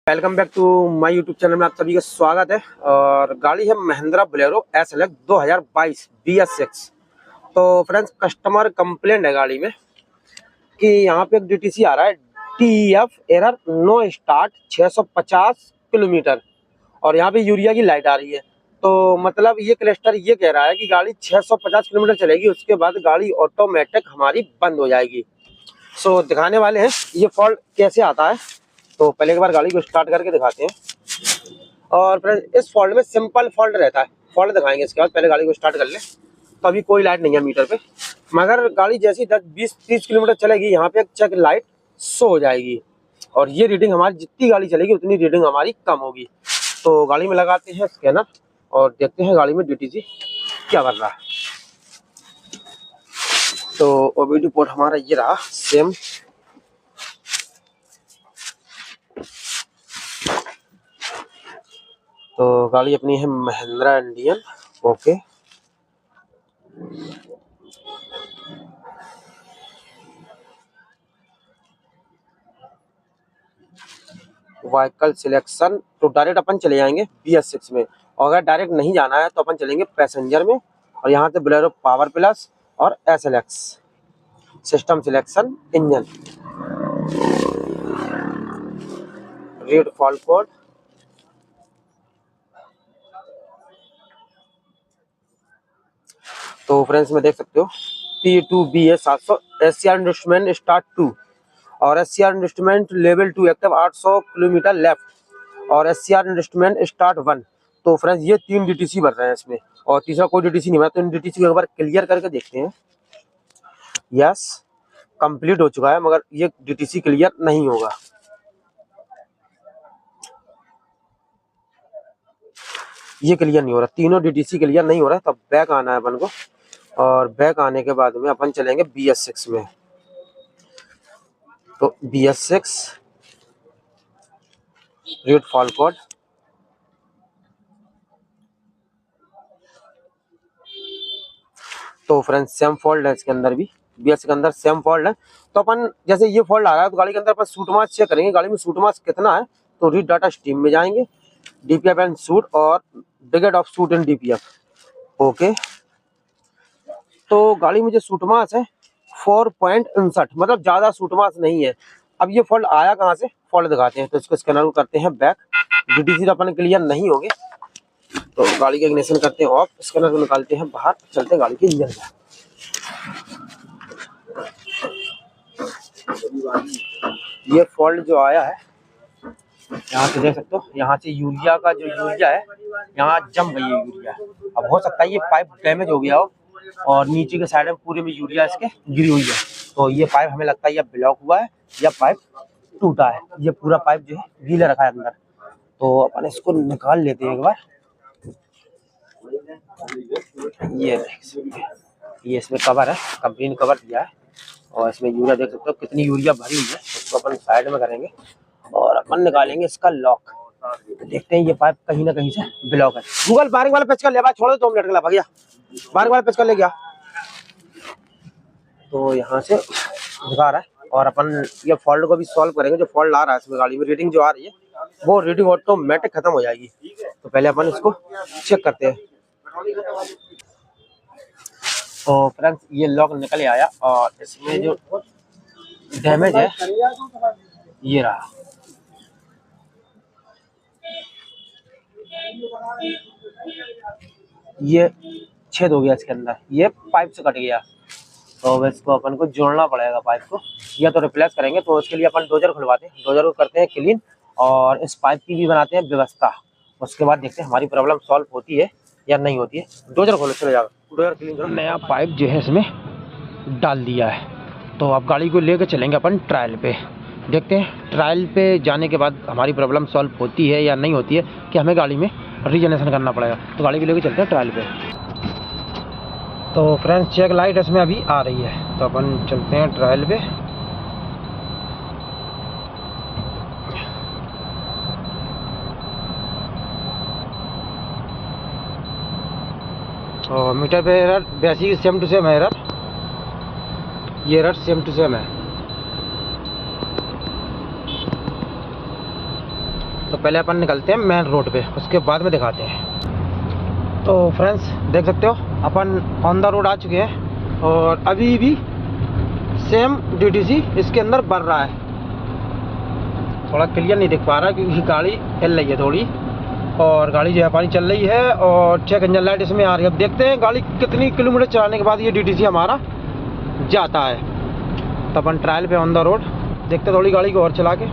Welcome back to my YouTube channel में आप सभी का स्वागत है। और गाड़ी है महिंद्रा बोलेरो SLX 2022 BS6। तो फ्रेंड्स, कस्टमर कंप्लेंट है गाड़ी में कि यहाँ पे एक DTC आ रहा है TEF error know start 650 kilometre और यहाँ पे यूरिया की लाइट आ रही है। तो मतलब ये क्लस्टर ये कह रहा है कि गाड़ी 650 किलोमीटर चलेगी, उसके बाद गाड़ी ऑटोमेटिक हमारी बंद हो जाएगी। सो दिखाने वाले हैं ये फॉल्ट कैसे आता है। तो पहले एक बार गाड़ी को स्टार्ट करके दिखाते हैं। और फ्रेंड्स, इस फॉल्ट में सिंपल फॉल्ट रहता है, फॉल्ट दिखाएंगे इसके बाद। पहले गाड़ी को स्टार्ट कर ले। तो अभी कोई लाइट नहीं है मीटर पे, मगर गाड़ी जैसी 10-20-30 किलोमीटर चलेगी यहाँ पे एक चेक लाइट शो हो जाएगी और ये रीडिंग हमारी जितनी गाड़ी चलेगी उतनी रीडिंग हमारी कम होगी। तो गाड़ी में लगाते हैं स्कैनर और देखते हैं गाड़ी में DTC क्या कर रहा है। तो OBD पोर्ट हमारा ये रहा सेम। तो गाड़ी अपनी है Mahindra Indian. Okay, vehicle selection. तो डायरेक्ट अपन चले जाएंगे BS6 में, और अगर डायरेक्ट नहीं जाना है तो अपन चलेंगे पैसेंजर में। और यहाँ से बोलेरो पावर प्लस और SLX system selection engine. Read fault code. तो फ्रेंड्स में देख सकते हो P2BA700 SCR इंस्ट्रूमेंट स्टार्ट 2 और SCR instrument level 2 active 800 kilometre left और SCR इंस्ट्रूमेंट स्टार्ट 1। तो फ्रेंड्स ये 3 DTC भर रहे हैं इसमें और तीसरा कोई DTC नहीं भरा। तो इन DTC को एक बार क्लियर करके देखते हैं। यस, कंप्लीट हो चुका है, मगर ये DTC क्लियर नहीं होगा। ये क्लियर नहीं हो रहा, तीनों DTC क्लियर नहीं हो रहा है। तब बैक आना है अपन को और बैक आने के बाद में अपन चलेंगे BS6 में। तो BS6 रीड फॉल्ट कोड। तो फ्रेंड्स सेम फॉल्ट है इसके अंदर भी, BS के अंदर सेम फॉल्ट है। तो अपन जैसे ये फॉल्ट आ रहा है तो गाड़ी के अंदर अपन सूट मास चेक करेंगे, गाड़ी में सूट मास कितना है। तो रीड डाटा स्ट्रीम में जाएंगे, DPF एंड सूट और डिगेट of suit in DPF। Okay, तो गाड़ी में जो सूट मास है 4.59, मतलब ज्यादा सूट मास नहीं है। अब ये फॉल्ट आया कहाँ से, फॉल्ट दिखाते हैं। तो इसको स्कैनर को करते हैं बैक। DTC तो अपन क्लियर नहीं होंगे, तो गाड़ी का इग्निशन करते हैं ऑफ, स्कैनर को निकालते हैं बाहर, चलते हैं गाड़ी के इंजन में। ये फॉल्ट जो आया है यहाँ से देख सकते हो, यहाँ से यूरिया का जो यूरिया है यहाँ जम गई है यूरिया। अब हो सकता है ये पाइप डैमेज हो गया हो और नीचे के साइड में पूरे में यूरिया इसके गिरी हुई है। तो ये पाइप हमें लगता है या ब्लॉक हुआ है या पाइप टूटा है। ये पूरा पाइप जो है गीला रखा है अंदर। तो अपन इसको निकाल लेते हैं एक बार। ये इसमें कवर है, कंपनी ने कवर दिया है और इसमें यूरिया देख सकते हो कितनी यूरिया भरी हुई है। उसको अपन साइड में करेंगे और अपन निकालेंगे इसका लॉक। देखते हैं ये पाइप कहीं ना कहीं से ब्लॉक है। गूगल बारिक वाला पेच कर ले भाई, छोड़ो 2 मिनट के लिए भैया, बारिक वाला पेच कर ले गया। तो यहाँ से दिखा रहा है और अपन ये फॉल्ट को भी सॉल्व करेंगे। जो फॉल्ट आ रहा है इसमें गाड़ी में रीडिंग जो आ रही है वो रीडिंग ऑटोमेटिक खत्म हो जाएगी। तो पहले अपन इसको चेक करते हैं। तो फ्रेंड्स ये लॉक निकल आया और इसमें जो डैमेज है ये रहा। ये छेद हो गया इसके अंदर, ये पाइप से कट गया। तो अब इसको अपन को जोड़ना पड़ेगा पाइप को, या तो रिप्लेस करेंगे। तो उसके लिए अपन डोजर खुलवाते हैं, डोजर को करते हैं क्लीन और इस पाइप की भी बनाते हैं व्यवस्था। उसके बाद देखते हैं हमारी प्रॉब्लम सॉल्व होती है या नहीं होती है। डोजर खोलो, चले जाओ, डोजर क्लीन करो। नया पाइप जो है इसमें डाल दिया है। तो अब गाड़ी को लेकर चलेंगे अपन ट्रायल पे। देखते हैं ट्रायल पे जाने के बाद हमारी प्रॉब्लम सॉल्व होती है या नहीं होती है, कि हमें गाड़ी में रीजनरेशन करना पड़ेगा। तो गाड़ी को लेकर चलते हैं ट्रायल पे। तो फ्रेंड्स चेक लाइट इसमें अभी आ रही है, तो अपन चलते हैं ट्रायल पे। और मीटर पे error basic same to same है एरर, ये एरर सेम टू सेम है। तो पहले अपन निकलते हैं मेन रोड पे, उसके बाद में दिखाते हैं। तो फ्रेंड्स देख सकते हो अपन ऑन द रोड आ चुके हैं और अभी भी सेम DTC इसके अंदर बढ़ रहा है। थोड़ा क्लियर नहीं दिख पा रहा क्योंकि गाड़ी हिल रही है थोड़ी, और गाड़ी जो है पानी चल रही है और चेक इंजन लाइट इसमें आ रही है। अब देखते हैं गाड़ी कितनी किलोमीटर चलाने के बाद ये DTC हमारा जाता है। तो अपन ट्रायल पे ऑन द रोड देखते थोड़ी गाड़ी को और चला के।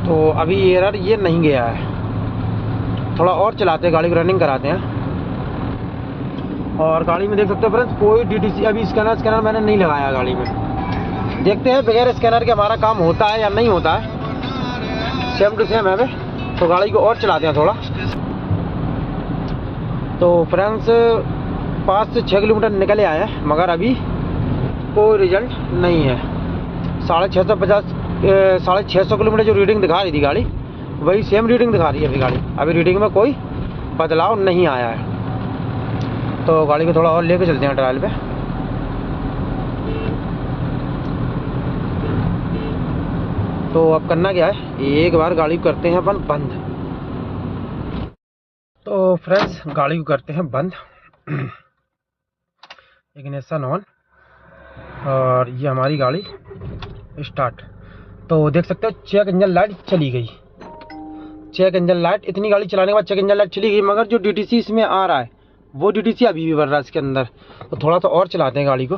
तो अभी एरर ये नहीं गया है, थोड़ा और चलाते हैं, गाड़ी को रनिंग कराते हैं। और गाड़ी में देख सकते हो फ्रेंड्स कोई DTC अभी स्कैनर मैंने नहीं लगाया गाड़ी में। देखते हैं बगैर स्कैनर के हमारा काम होता है या नहीं होता है। सेम टू सेम है वे। तो गाड़ी को और चलाते हैं थोड़ा। तो फ्रेंड्स 5 से 6 किलोमीटर निकले आए हैं मगर अभी कोई रिजल्ट नहीं है। 650 किलोमीटर जो रीडिंग दिखा रही थी गाड़ी वही सेम रीडिंग दिखा रही है अभी गाड़ी। अभी रीडिंग में कोई बदलाव नहीं आया है। तो गाड़ी को थोड़ा और लेके चलते हैं ट्रायल पे। तो अब करना क्या है, एक बार गाड़ी को करते हैं अपन बंद। तो फ्रेंड्स गाड़ी को करते हैं बंद, इग्निशन ऑन, और ये हमारी गाड़ी स्टार्ट। तो देख सकते हो चेक इंजन लाइट चली गई। चेक इंजन लाइट, इतनी गाड़ी चलाने के बाद चेक इंजन लाइट चली गई, मगर जो DTC इसमें आ रहा है वो DTC अभी भी बढ़ रहा है इसके अंदर। तो थोड़ा सा और चलाते हैं गाड़ी को,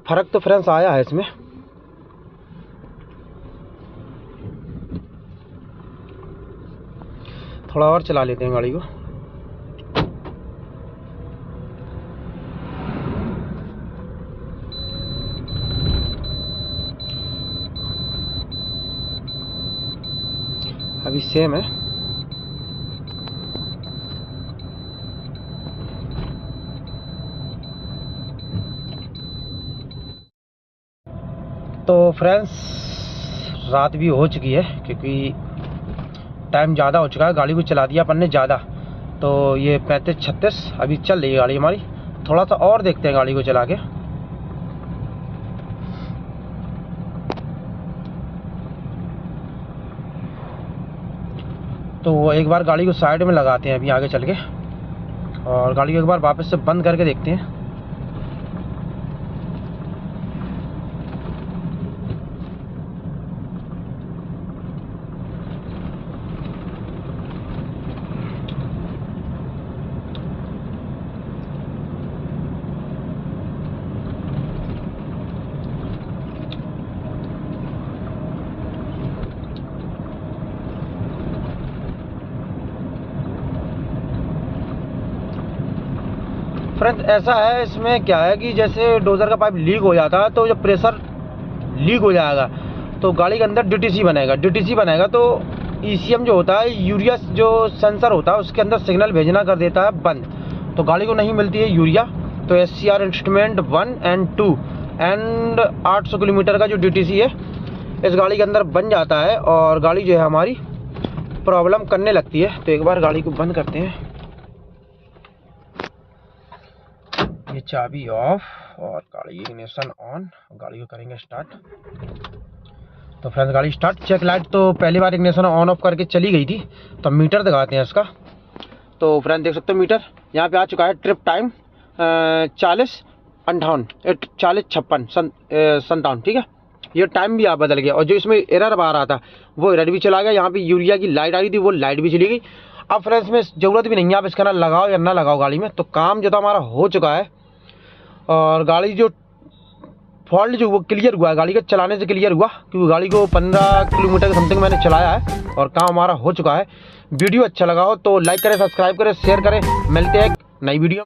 फर्क तो फ्रेंड्स आया है इसमें। थोड़ा और चला लेते हैं गाड़ी को। अभी सेम है। तो फ्रेंड्स रात भी हो चुकी है क्योंकि टाइम ज़्यादा हो चुका है, गाड़ी को चला दिया अपन ने ज़्यादा। तो ये 35-36 अभी चल रही है गाड़ी हमारी। थोड़ा सा और देखते हैं गाड़ी को चला के। तो एक बार गाड़ी को साइड में लगाते हैं अभी आगे चल के, और गाड़ी को एक बार वापस से बंद करके देखते हैं। फ्रेंड्स ऐसा है, इसमें क्या है कि जैसे डोजर का पाइप लीक हो जाता है तो जब प्रेशर लीक हो जाएगा तो गाड़ी के अंदर DTC बनेगा तो ECM जो होता है, यूरिया जो सेंसर होता है उसके अंदर सिग्नल भेजना कर देता है बंद। तो गाड़ी को नहीं मिलती है यूरिया। तो SCR इंस्ट्रूमेंट 1 और 2 एंड 800 किलोमीटर का जो DTC है इस गाड़ी के अंदर बन जाता है और गाड़ी जो है हमारी प्रॉब्लम करने लगती है। तो एक बार गाड़ी को बंद करते हैं, ये चाबी ऑफ और गाड़ी इग्निशन ऑन, गाड़ी को करेंगे स्टार्ट। तो फ्रेंड्स गाड़ी स्टार्ट। चेक लाइट तो पहली बार इग्निशन ऑन ऑफ करके चली गई थी। तो मीटर दिखाते हैं इसका। तो फ्रेंड्स देख सकते हो मीटर यहाँ पे आ चुका है। ट्रिप टाइम 40:58 ठीक है। ये टाइम भी आप बदल गया और जो इसमें एरर आ रहा था वो एरर भी चला गया। यहाँ पे यूरिया की लाइट आ रही थी वो लाइट भी चली गई। अब फ्रेंड्स में ज़रूरत भी नहीं है आप स्कैनर लगाओ या ना लगाओ गाड़ी में। तो काम जो था हमारा हो चुका है और गाड़ी जो फॉल्ट जो वो क्लियर हुआ है, गाड़ी के चलाने से क्लियर हुआ, क्योंकि गाड़ी को 15 किलोमीटर के समथिंग मैंने चलाया है और काम हमारा हो चुका है। वीडियो अच्छा लगा हो तो लाइक करें, सब्सक्राइब करें, शेयर करें। मिलते हैं एक नई वीडियो।